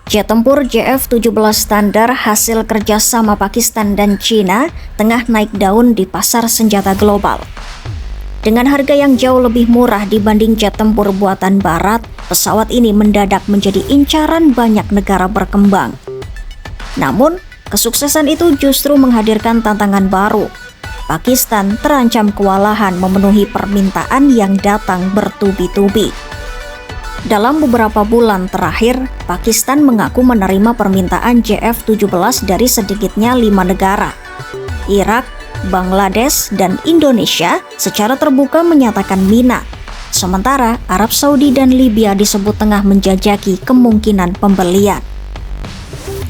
Jet tempur JF-17 standar hasil kerjasama Pakistan dan China tengah naik daun di pasar senjata global. Dengan harga yang jauh lebih murah dibanding jet tempur buatan Barat, pesawat ini mendadak menjadi incaran banyak negara berkembang. Namun, kesuksesan itu justru menghadirkan tantangan baru. Pakistan terancam kewalahan memenuhi permintaan yang datang bertubi-tubi. Dalam beberapa bulan terakhir, Pakistan mengaku menerima permintaan JF-17 dari sedikitnya 5 negara. Irak, Bangladesh, dan Indonesia secara terbuka menyatakan minat. Sementara Arab Saudi dan Libya disebut tengah menjajaki kemungkinan pembelian.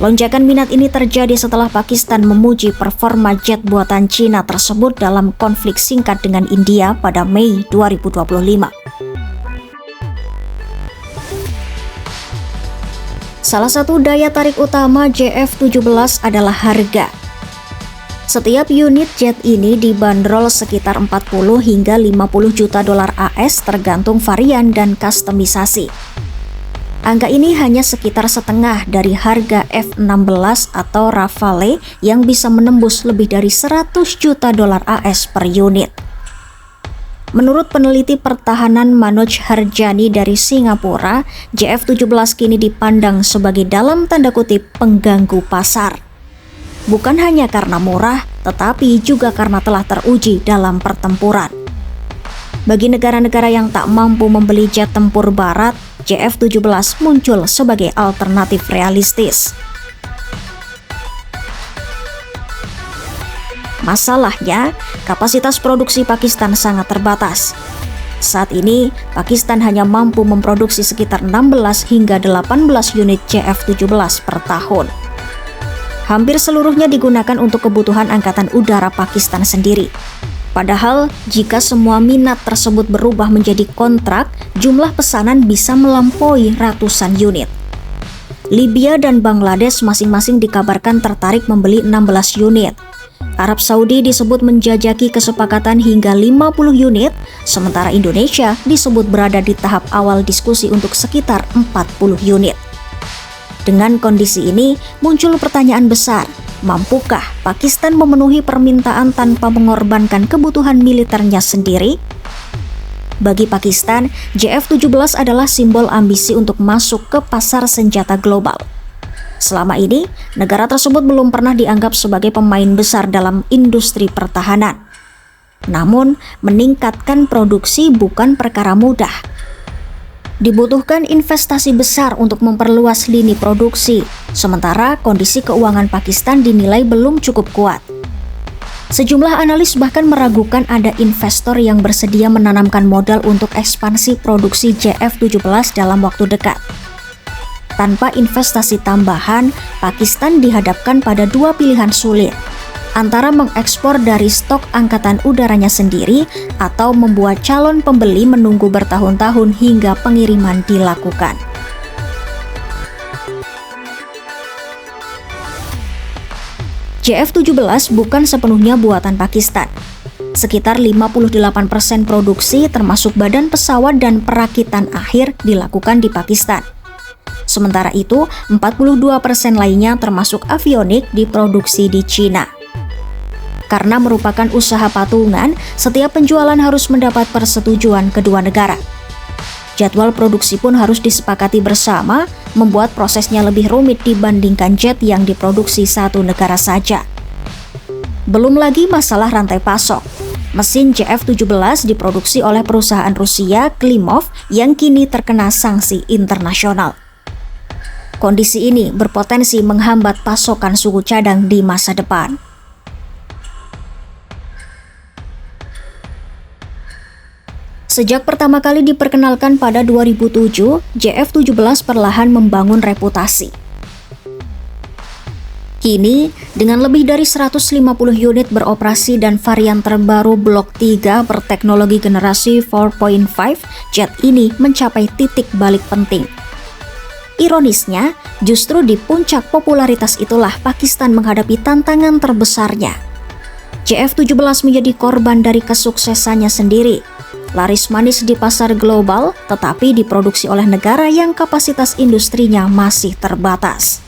Lonjakan minat ini terjadi setelah Pakistan memuji performa jet buatan Cina tersebut dalam konflik singkat dengan India pada Mei 2025. Salah satu daya tarik utama JF-17 adalah harga. Setiap unit jet ini dibanderol sekitar 40 hingga 50 juta dolar AS tergantung varian dan kustomisasi. Angka ini hanya sekitar setengah dari harga F-16 atau Rafale yang bisa menembus lebih dari 100 juta dolar AS per unit. Menurut peneliti pertahanan Manoj Harjani dari Singapura, JF-17 kini dipandang sebagai dalam tanda kutip pengganggu pasar. Bukan hanya karena murah, tetapi juga karena telah teruji dalam pertempuran. Bagi negara-negara yang tak mampu membeli jet tempur Barat, JF-17 muncul sebagai alternatif realistis. Masalahnya, kapasitas produksi Pakistan sangat terbatas. Saat ini, Pakistan hanya mampu memproduksi sekitar 16 hingga 18 unit JF-17 per tahun. Hampir seluruhnya digunakan untuk kebutuhan Angkatan Udara Pakistan sendiri. Padahal, jika semua minat tersebut berubah menjadi kontrak, jumlah pesanan bisa melampaui ratusan unit. Libya dan Bangladesh masing-masing dikabarkan tertarik membeli 16 unit. Arab Saudi disebut menjajaki kesepakatan hingga 50 unit, sementara Indonesia disebut berada di tahap awal diskusi untuk sekitar 40 unit. Dengan kondisi ini, muncul pertanyaan besar, mampukah Pakistan memenuhi permintaan tanpa mengorbankan kebutuhan militernya sendiri? Bagi Pakistan, JF-17 adalah simbol ambisi untuk masuk ke pasar senjata global. Selama ini, negara tersebut belum pernah dianggap sebagai pemain besar dalam industri pertahanan. Namun, meningkatkan produksi bukan perkara mudah. Dibutuhkan investasi besar untuk memperluas lini produksi, sementara kondisi keuangan Pakistan dinilai belum cukup kuat. Sejumlah analis bahkan meragukan ada investor yang bersedia menanamkan modal untuk ekspansi produksi JF-17 dalam waktu dekat. Tanpa investasi tambahan, Pakistan dihadapkan pada dua pilihan sulit, antara mengekspor dari stok angkatan udaranya sendiri atau membuat calon pembeli menunggu bertahun-tahun hingga pengiriman dilakukan. JF-17 bukan sepenuhnya buatan Pakistan. Sekitar 58% produksi termasuk badan pesawat dan perakitan akhir dilakukan di Pakistan. Sementara itu, 42% lainnya termasuk avionik diproduksi di China. Karena merupakan usaha patungan, setiap penjualan harus mendapat persetujuan kedua negara. Jadwal produksi pun harus disepakati bersama, membuat prosesnya lebih rumit dibandingkan jet yang diproduksi satu negara saja. Belum lagi masalah rantai pasok. Mesin JF-17 diproduksi oleh perusahaan Rusia Klimov yang kini terkena sanksi internasional. Kondisi ini berpotensi menghambat pasokan suku cadang di masa depan. Sejak pertama kali diperkenalkan pada 2007, JF-17 perlahan membangun reputasi. Kini, dengan lebih dari 150 unit beroperasi dan varian terbaru Blok 3 berteknologi generasi 4.5, jet ini mencapai titik balik penting. Ironisnya, justru di puncak popularitas itulah Pakistan menghadapi tantangan terbesarnya. JF-17 menjadi korban dari kesuksesannya sendiri. laris manis di pasar global, tetapi diproduksi oleh negara yang kapasitas industrinya masih terbatas.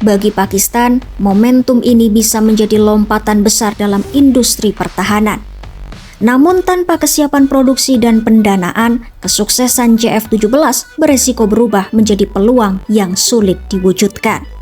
Bagi Pakistan, momentum ini bisa menjadi lompatan besar dalam industri pertahanan. Namun tanpa kesiapan produksi dan pendanaan, kesuksesan JF-17 beresiko berubah menjadi peluang yang sulit diwujudkan.